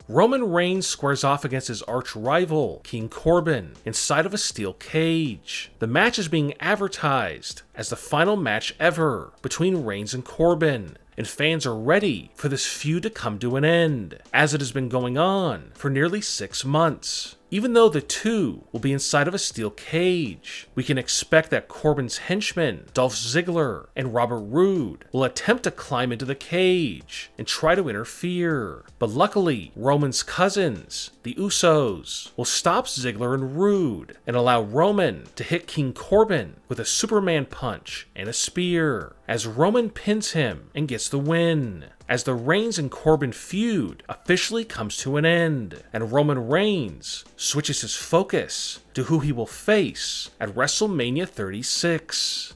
Roman Reigns squares off against his arch-rival, King Corbin, inside of a steel cage. The match is being advertised as the final match ever between Reigns and Corbin, and fans are ready for this feud to come to an end, as it has been going on for nearly 6 months. Even though the two will be inside of a steel cage, we can expect that Corbin's henchmen, Dolph Ziggler and Robert Roode, will attempt to climb into the cage and try to interfere. But luckily, Roman's cousins, the Usos, will stop Ziggler and Roode and allow Roman to hit King Corbin with a Superman punch and a spear, as Roman pins him and gets the win, as the Reigns and Corbin feud officially comes to an end, and Roman Reigns switches his focus to who he will face at WrestleMania 36.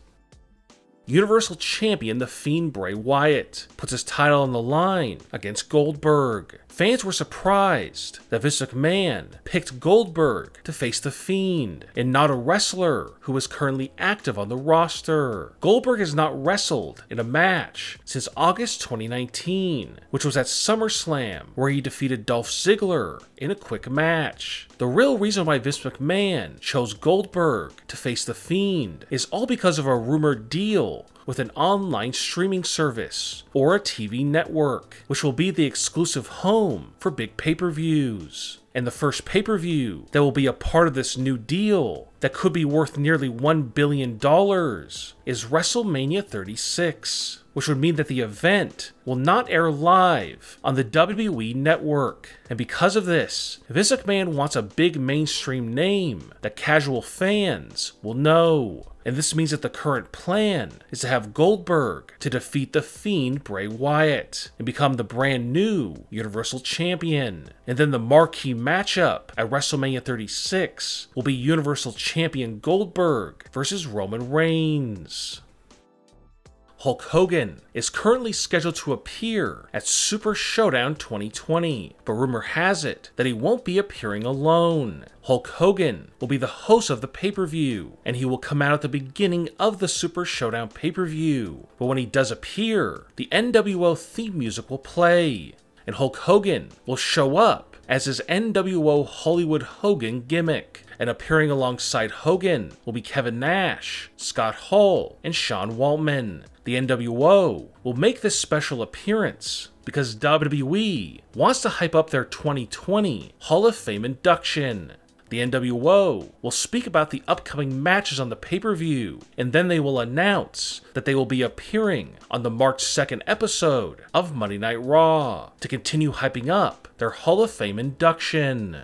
Universal Champion The Fiend Bray Wyatt puts his title on the line against Goldberg. Fans were surprised that Vince McMahon picked Goldberg to face The Fiend, and not a wrestler who is currently active on the roster. Goldberg has not wrestled in a match since August 2019, which was at SummerSlam, where he defeated Dolph Ziggler in a quick match. The real reason why Vince McMahon chose Goldberg to face The Fiend is all because of a rumored deal with an online streaming service or a TV network, which will be the exclusive home for big pay-per-views. And the first pay-per-view that will be a part of this new deal that could be worth nearly $1 billion is WrestleMania 36, which would mean that the event will not air live on the WWE network. And because of this, Vince McMahon wants a big mainstream name that casual fans will know. And this means that the current plan is to have Goldberg to defeat The Fiend Bray Wyatt and become the brand new Universal Champion. And then the marquee matchup at WrestleMania 36 will be Universal Champion Goldberg versus Roman Reigns. Hulk Hogan is currently scheduled to appear at Super ShowDown 2020, but rumor has it that he won't be appearing alone. Hulk Hogan will be the host of the pay-per-view, and he will come out at the beginning of the Super ShowDown pay-per-view. But when he does appear, the NWO theme music will play, and Hulk Hogan will show up as his NWO Hollywood Hogan gimmick. And appearing alongside Hogan will be Kevin Nash, Scott Hall, and Sean Waltman. The NWO will make this special appearance because WWE wants to hype up their 2020 Hall of Fame induction. The NWO will speak about the upcoming matches on the pay-per-view, and then they will announce that they will be appearing on the March 2nd episode of Monday Night Raw to continue hyping up their Hall of Fame induction.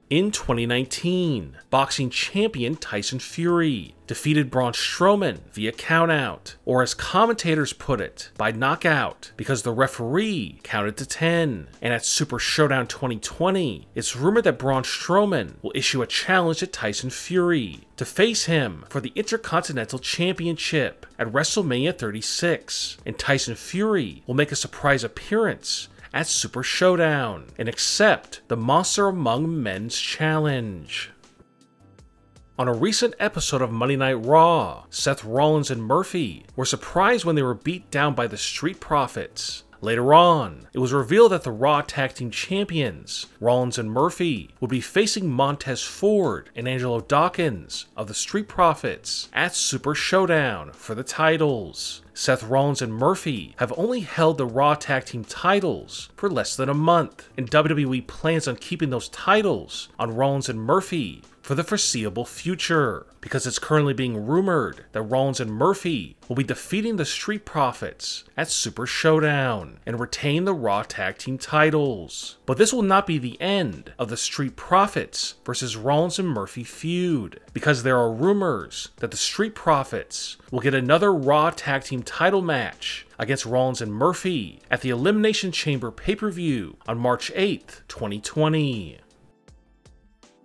In 2019, boxing champion Tyson Fury defeated Braun Strowman via countout, or as commentators put it, by knockout, because the referee counted to 10. And at Super ShowDown 2020, it's rumored that Braun Strowman will issue a challenge to Tyson Fury to face him for the Intercontinental Championship at WrestleMania 36, and Tyson Fury will make a surprise appearance at Super ShowDown and accept the Monster Among Men's challenge. On a recent episode of Monday Night Raw, Seth Rollins and Murphy were surprised when they were beat down by the Street Profits. Later on, it was revealed that the Raw Tag Team Champions, Rollins and Murphy, would be facing Montez Ford and Angelo Dawkins of the Street Profits at Super ShowDown for the titles. Seth Rollins and Murphy have only held the Raw Tag Team titles for less than a month, and WWE plans on keeping those titles on Rollins and Murphy for the foreseeable future, because it's currently being rumored that Rollins and Murphy will be defeating the Street Profits at Super ShowDown and retain the Raw Tag Team titles. But this will not be the end of the Street Profits versus Rollins and Murphy feud, because there are rumors that the Street Profits will get another Raw Tag Team title match against Rollins and Murphy at the Elimination Chamber pay-per-view on March 8th, 2020.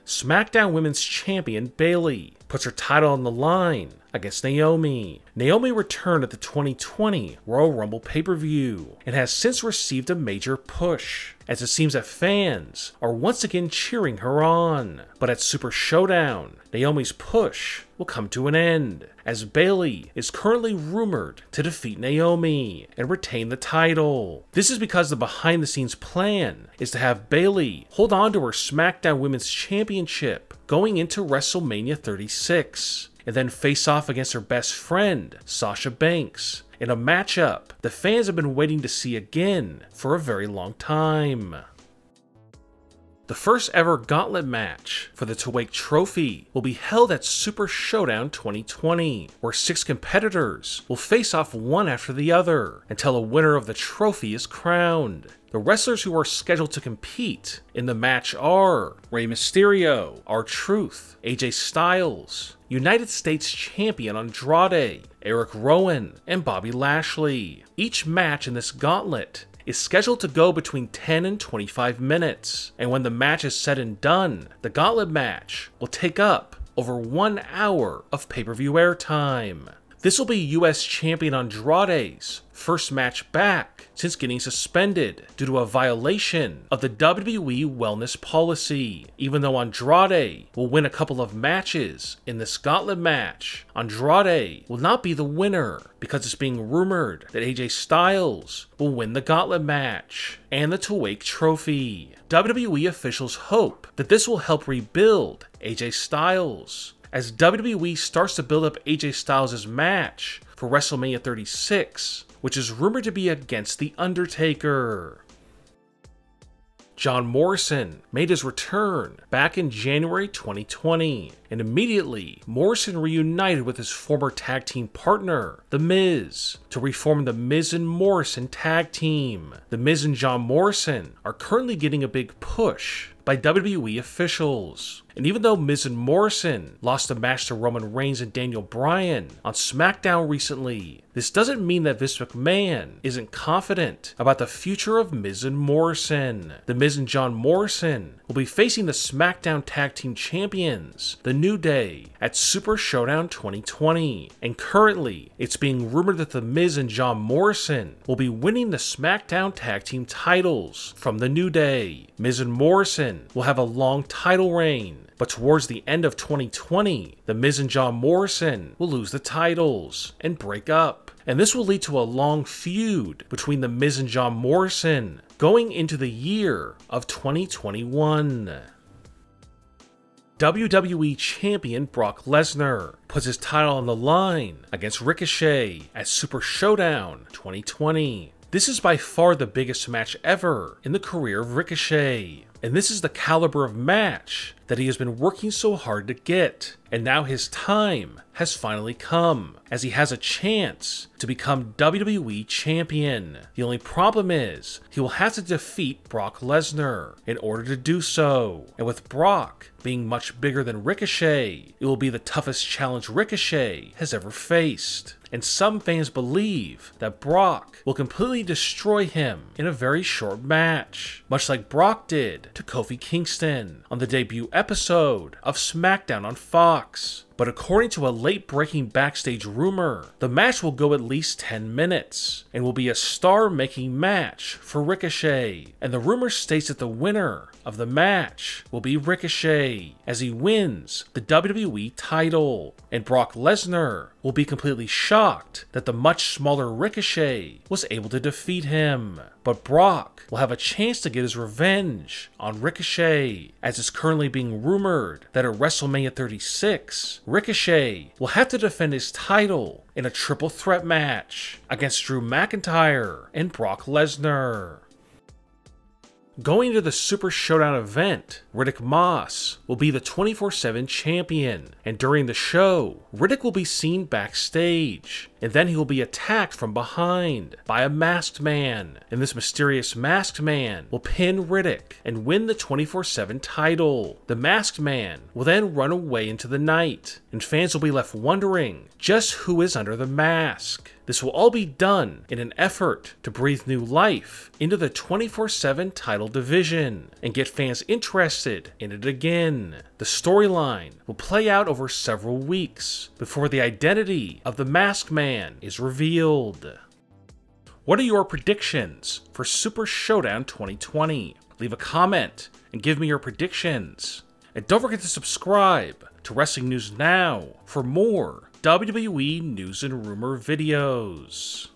SmackDown Women's Champion Bayley puts her title on the line against Naomi. Naomi returned at the 2020 Royal Rumble pay-per-view and has since received a major push, as it seems that fans are once again cheering her on. But at Super ShowDown, Naomi's push will come to an end, as Bayley is currently rumored to defeat Naomi and retain the title. This is because the behind-the-scenes plan is to have Bayley hold on to her SmackDown Women's Championship going into WrestleMania 36, and then face off against her best friend, Sasha Banks, in a matchup the fans have been waiting to see again for a very long time. The first ever Gauntlet match for the Tawake Trophy will be held at Super ShowDown 2020, where 6 competitors will face off one after the other until a winner of the trophy is crowned. The wrestlers who are scheduled to compete in the match are Rey Mysterio, R-Truth, AJ Styles, United States Champion Andrade, Erick Rowan, and Bobby Lashley. Each match in this gauntlet is scheduled to go between 10 and 25 minutes, and when the match is said and done, the gauntlet match will take up over 1 hour of pay-per-view airtime. This will be US Champion Andrade's first match back since getting suspended due to a violation of the WWE wellness policy. Even though Andrade will win a couple of matches in this gauntlet match, Andrade will not be the winner because it's being rumored that AJ Styles will win the gauntlet match and the Tawake Trophy. WWE officials hope that this will help rebuild AJ Styles, as WWE starts to build up AJ Styles' match for WrestleMania 36, which is rumored to be against The Undertaker. John Morrison made his return back in January 2020, and immediately Morrison reunited with his former tag team partner, The Miz, to reform the Miz and Morrison tag team. The Miz and John Morrison are currently getting a big push by WWE officials. And even though Miz and Morrison lost a match to Roman Reigns and Daniel Bryan on SmackDown recently, this doesn't mean that Vince McMahon isn't confident about the future of Miz and Morrison. The Miz and John Morrison will be facing the SmackDown Tag Team Champions, The New Day, at Super ShowDown 2020. And currently, it's being rumored that The Miz and John Morrison will be winning the SmackDown Tag Team titles from The New Day. Miz and Morrison will have a long title reign, but towards the end of 2020, The Miz and John Morrison will lose the titles and break up. And this will lead to a long feud between The Miz and John Morrison going into the year of 2021. WWE Champion Brock Lesnar puts his title on the line against Ricochet at Super ShowDown 2020. This is by far the biggest match ever in the career of Ricochet, and this is the caliber of match that he has been working so hard to get, and now his time has finally come, as he has a chance to become WWE Champion. The only problem is, he will have to defeat Brock Lesnar in order to do so, and with Brock being much bigger than Ricochet, it will be the toughest challenge Ricochet has ever faced. And some fans believe that Brock will completely destroy him in a very short match, much like Brock did to Kofi Kingston on the debut episode of SmackDown on Fox. But according to a late-breaking backstage rumor, the match will go at least 10 minutes and will be a star-making match for Ricochet. And the rumor states that the winner of the match will be Ricochet, as he wins the WWE title. And Brock Lesnar will be completely shocked that the much smaller Ricochet was able to defeat him. But Brock will have a chance to get his revenge on Ricochet, as it's currently being rumored that at WrestleMania 36, Ricochet will have to defend his title in a triple threat match against Drew McIntyre and Brock Lesnar. Going to the Super ShowDown event, Riddick Moss will be the 24/7 champion, and during the show, Riddick will be seen backstage, and then he will be attacked from behind by a masked man, and this mysterious masked man will pin Riddick and win the 24/7 title. The masked man will then run away into the night, and fans will be left wondering just who is under the mask. This will all be done in an effort to breathe new life into the 24/7 title division and get fans interested in it again. The storyline will play out over several weeks before the identity of the Masked Man is revealed. What are your predictions for Super ShowDown 2020? Leave a comment and give me your predictions. And don't forget to subscribe to Wrestling News Now for more WWE news and rumor videos.